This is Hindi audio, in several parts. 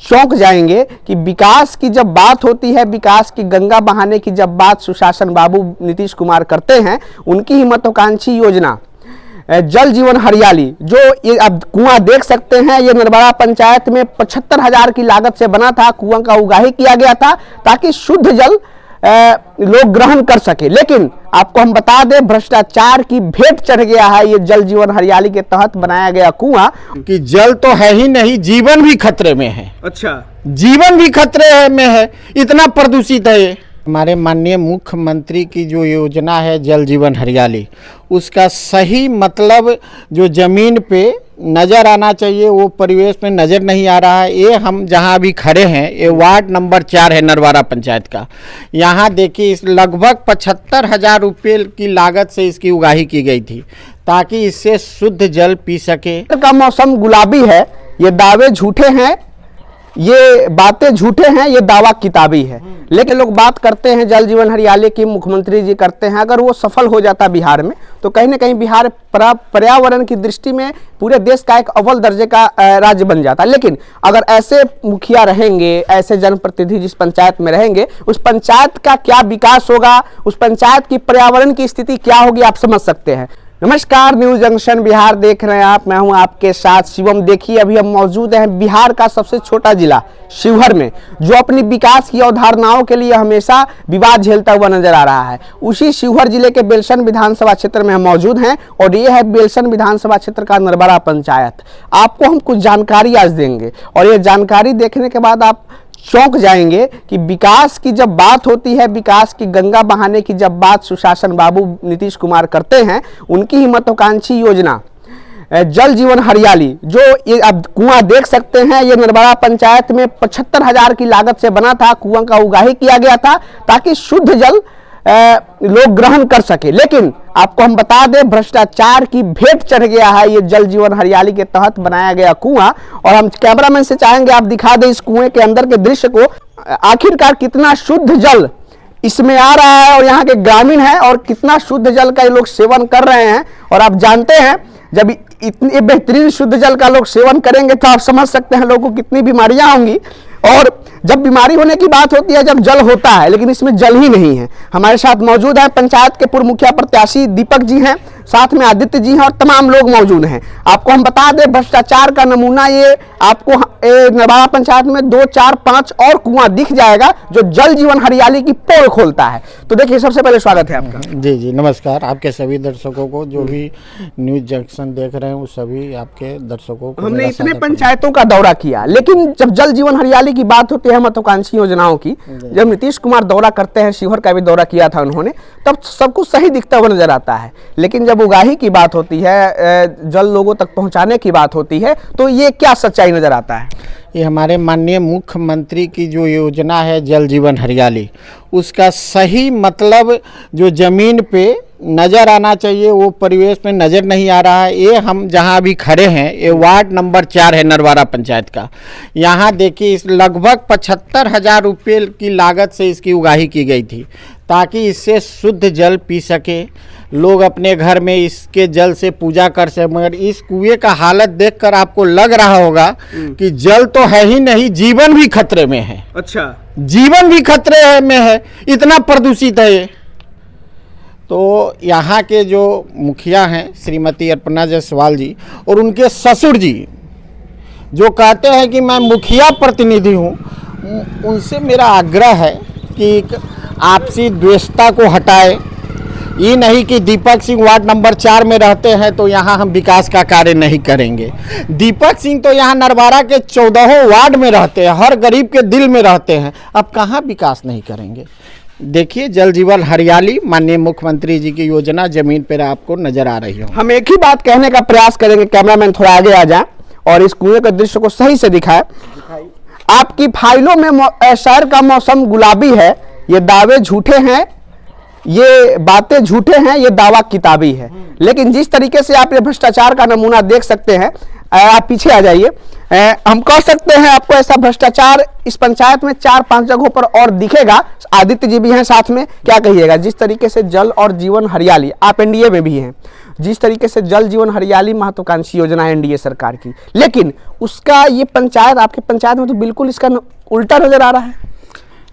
चौंक जाएंगे कि विकास की जब बात होती है, विकास की गंगा बहाने की जब बात सुशासन बाबू नीतीश कुमार करते हैं, उनकी ही महत्वाकांक्षी योजना जल जीवन हरियाली, जो ये अब कुआं देख सकते हैं, ये नरवाड़ा पंचायत में 75,000 की लागत से बना था। कुआं का उगाही किया गया था ताकि शुद्ध जल लोग ग्रहण कर सके। लेकिन आपको हम बता दें, भ्रष्टाचार की भेंट चढ़ गया है ये जल जीवन हरियाली के तहत बनाया गया कुआं। कि जल तो है ही नहीं, जीवन भी खतरे में है। अच्छा, जीवन भी खतरे में है, इतना प्रदूषित है ये। हमारे माननीय मुख्यमंत्री की जो योजना है जल जीवन हरियाली, उसका सही मतलब जो जमीन पे नज़र आना चाहिए वो परिवेश में नज़र नहीं आ रहा है। ये हम जहाँ अभी खड़े हैं, ये वार्ड नंबर 4 है नरवाड़ा पंचायत का। यहाँ देखिए, इस लगभग 75,000 रुपये की लागत से इसकी उगाही की गई थी ताकि इससे शुद्ध जल पी सके। का मौसम गुलाबी है, ये दावे झूठे हैं, ये बातें झूठे हैं, ये दावा किताबी है। लेकिन लोग बात करते हैं जल जीवन हरियाली की, मुख्यमंत्री जी करते हैं। अगर वो सफल हो जाता बिहार में, तो कहीं ना कहीं बिहार पर्यावरण की दृष्टि में पूरे देश का एक अव्वल दर्जे का राज्य बन जाता। लेकिन अगर ऐसे मुखिया रहेंगे, ऐसे जनप्रतिनिधि जिस पंचायत में रहेंगे, उस पंचायत का क्या विकास होगा, उस पंचायत की पर्यावरण की स्थिति क्या होगी, आप समझ सकते हैं। नमस्कार, न्यूज जंक्शन बिहार देख रहे हैं आप, मैं हूं आपके साथ शिवम। देखिए, अभी हम मौजूद हैं बिहार का सबसे छोटा जिला शिवहर में, जो अपनी विकास की अवधारणाओं के लिए हमेशा विवाद झेलता हुआ नजर आ रहा है। उसी शिवहर जिले के बेलसन विधानसभा क्षेत्र में हम मौजूद हैं और ये है बेलसन विधानसभा क्षेत्र का नरवाड़ा पंचायत। आपको हम कुछ जानकारी आज देंगे और ये जानकारी देखने के बाद आप चौंक जाएंगे कि विकास की जब बात होती है, विकास की गंगा बहाने की जब बात सुशासन बाबू नीतीश कुमार करते हैं, उनकी ही महत्वाकांक्षी योजना जल जीवन हरियाली, जो ये अब कुआं देख सकते हैं, ये नरवाड़ा पंचायत में 75,000 की लागत से बना था। कुआं का उगाही किया गया था ताकि शुद्ध जल लोग ग्रहण कर सके। लेकिन आपको हम बता दें, भ्रष्टाचार की भेंट चढ़ गया है ये जल जीवन हरियाली के तहत बनाया गया कुआं। और हम कैमरामैन से चाहेंगे आप दिखा दें इस कुएं के अंदर के दृश्य को। आखिरकार कितना शुद्ध जल इसमें आ रहा है और यहाँ के ग्रामीण है और कितना शुद्ध जल का ये लोग सेवन कर रहे हैं। और आप जानते हैं, जब इतने बेहतरीन शुद्ध जल का लोग सेवन करेंगे तो आप समझ सकते हैं लोगों को कितनी बीमारियां होंगी। और जब बीमारी होने की बात होती है जब जल होता है, लेकिन इसमें जल ही नहीं है। हमारे साथ मौजूद है पंचायत के पूर्व मुखिया प्रत्याशी दीपक जी हैं, साथ में आदित्य जी हैं और तमाम लोग मौजूद हैं। आपको हम बता दें, भ्रष्टाचार का नमूना ये आपको नरवाड़ा पंचायत में 2, 4, 5 और कुआं दिख जाएगा जो जल जीवन हरियाली की पोल खोलता है। तो देखिए, सबसे पहले स्वागत है आपका। जी जी, नमस्कार आपके सभी दर्शकों को, जो भी न्यूज जंक्शन देख रहे हैं, वो सभी आपके दर्शकों को। हमने इतने पंचायतों का दौरा किया, लेकिन जब जल जीवन हरियाली की बात होती है महत्वाकांक्षी योजनाओं की, जब नीतीश कुमार दौरा करते हैं, शिवहर का भी दौरा किया था उन्होंने, तब सब कुछ सही दिखता हुआ नजर आता है। लेकिन जब उगाही की बात होती है, जल लोगों तक पहुंचाने की बात होती है, तो ये क्या सच्चाई नजर आता है? ये हमारे माननीय मुख्यमंत्री की जो योजना है जल जीवन हरियाली, उसका सही मतलब जो जमीन पे नज़र आना चाहिए वो परिवेश में नज़र नहीं आ रहा है। ये हम जहाँ अभी खड़े हैं, ये वार्ड नंबर 4 है नरवाड़ा पंचायत का। यहाँ देखिए, इस लगभग 75,000 रुपये की लागत से इसकी उगाही की गई थी ताकि इससे शुद्ध जल पी सके, लोग अपने घर में इसके जल से पूजा कर सके। मगर इस कुएं का हालत देखकर आपको लग रहा होगा कि जल तो है ही नहीं, जीवन भी खतरे में है। अच्छा, जीवन भी खतरे में है, इतना प्रदूषित है ये। तो यहाँ के जो मुखिया हैं श्रीमती अर्पणा जायसवाल जी और उनके ससुर जी, जो कहते हैं कि मैं मुखिया प्रतिनिधि हूँ, उनसे मेरा आग्रह है कि आपसी द्वेषता को हटाए। ये नहीं कि दीपक सिंह वार्ड नंबर 4 में रहते हैं तो यहाँ हम विकास का कार्य नहीं करेंगे। दीपक सिंह तो यहाँ नरवाड़ा के 14 वार्ड में रहते हैं, हर गरीब के दिल में रहते हैं, अब कहाँ विकास नहीं करेंगे। देखिए, जल जीवन हरियाली माननीय मुख्यमंत्री जी की योजना जमीन पर आपको नजर आ रही हो। हम एक ही बात कहने का प्रयास करेंगे, कैमरामैन थोड़ा आगे आ जाए और इस कुएं के दृश्य को सही से दिखाए। आपकी फाइलों में शहर का मौसम गुलाबी है, ये दावे झूठे हैं, ये बातें झूठे हैं, ये दावा किताबी है। लेकिन जिस तरीके से आप ये भ्रष्टाचार का नमूना देख सकते हैं, आप पीछे आ जाइए, हम कह सकते हैं आपको ऐसा भ्रष्टाचार इस पंचायत में 4-5 जगहों पर और दिखेगा। आदित्य जी भी हैं साथ में, क्या कहिएगा जिस तरीके से जल और जीवन हरियाली, आप एनडीए में भी हैं, जिस तरीके से जल जीवन हरियाली महत्वाकांक्षी योजना है एनडीए सरकार की, लेकिन उसका ये पंचायत, आपके पंचायत में तो बिल्कुल इसका उल्टा नजर आ रहा है।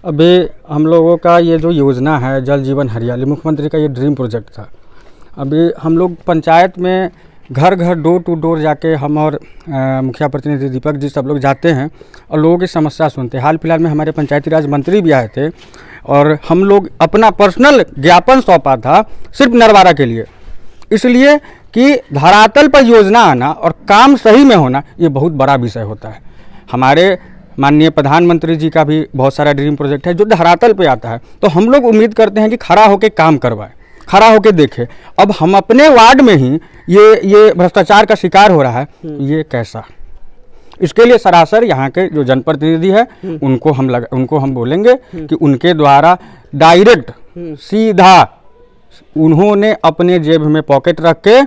अभी हम लोगों का ये जो योजना है जल जीवन हरियाली, मुख्यमंत्री का ये ड्रीम प्रोजेक्ट था। अभी हम लोग पंचायत में घर घर डोर टू डोर जाके हम और मुखिया प्रतिनिधि दीपक जी सब लोग जाते हैं और लोगों की समस्या सुनते हैं। हाल फिलहाल में हमारे पंचायती राज मंत्री भी आए थे और हम लोग अपना पर्सनल ज्ञापन सौंपा था सिर्फ नरवारा के लिए, इसलिए कि धरातल पर योजना आना और काम सही में होना ये बहुत बड़ा विषय होता है। हमारे माननीय प्रधानमंत्री जी का भी बहुत सारा ड्रीम प्रोजेक्ट है जो धरातल पे आता है, तो हम लोग उम्मीद करते हैं कि खड़ा होकर काम करवाए, खड़ा होकर देखे। अब हम अपने वार्ड में ही ये भ्रष्टाचार का शिकार हो रहा है, ये कैसा? इसके लिए सरासर यहाँ के जो जनप्रतिनिधि है उनको हम बोलेंगे कि उनके द्वारा डायरेक्ट सीधा उन्होंने अपने जेब में पॉकेट रख के,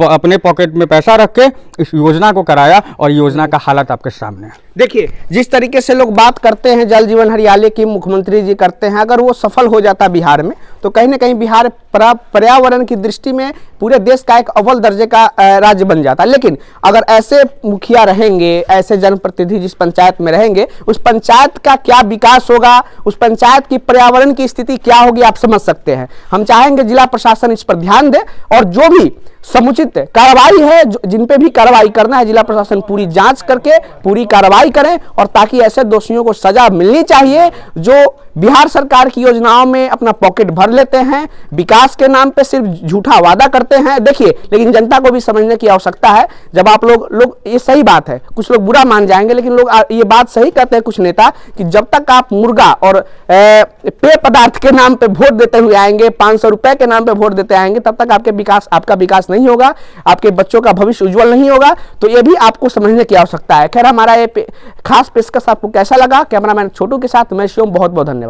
अपने पॉकेट में पैसा रख के इस योजना को कराया और योजना का हालत आपके सामने है। देखिए, जिस तरीके से लोग बात करते हैं जल जीवन हरियाली की, मुख्यमंत्री जी करते हैं, अगर वो सफल हो जाता बिहार में तो कहीं ना कहीं बिहार पर्यावरण की दृष्टि में पूरे देश का एक अव्वल दर्जे का राज्य बन जाता। लेकिन अगर ऐसे मुखिया रहेंगे, ऐसे जनप्रतिनिधि जिस पंचायत में रहेंगे, उस पंचायत का क्या विकास होगा, उस पंचायत की पर्यावरण की स्थिति क्या होगी, आप समझ सकते हैं। हम चाहेंगे जिला प्रशासन इस पर ध्यान दे और जो भी समुचित कार्रवाई है, जिन पे भी कार्रवाई करना है, जिला प्रशासन पूरी जांच करके पूरी कार्रवाई करें और ताकि ऐसे दोषियों को सजा मिलनी चाहिए जो बिहार सरकार की योजनाओं में अपना पॉकेट भर लेते हैं, विकास के नाम पे सिर्फ झूठा वादा करते हैं। देखिए, लेकिन जनता को भी समझने की आवश्यकता है। जब आप लोग ये सही बात है, कुछ लोग बुरा मान जाएंगे, लेकिन लोग ये बात सही कहते हैं कुछ नेता कि जब तक आप मुर्गा और पेय पदार्थ के नाम पे वोट देते हुए आएंगे, 500 रुपए के नाम पे वोट देते आएंगे, तब तक आपका विकास नहीं होगा, आपके बच्चों का भविष्य उज्जवल नहीं होगा। तो ये भी आपको समझने की आवश्यकता है। खैर, हमारा ये खास पेशकश आपको कैसा लगा? कैमरामैन छोटू के साथ मैं शिवम, बहुत बहुत धन्यवाद।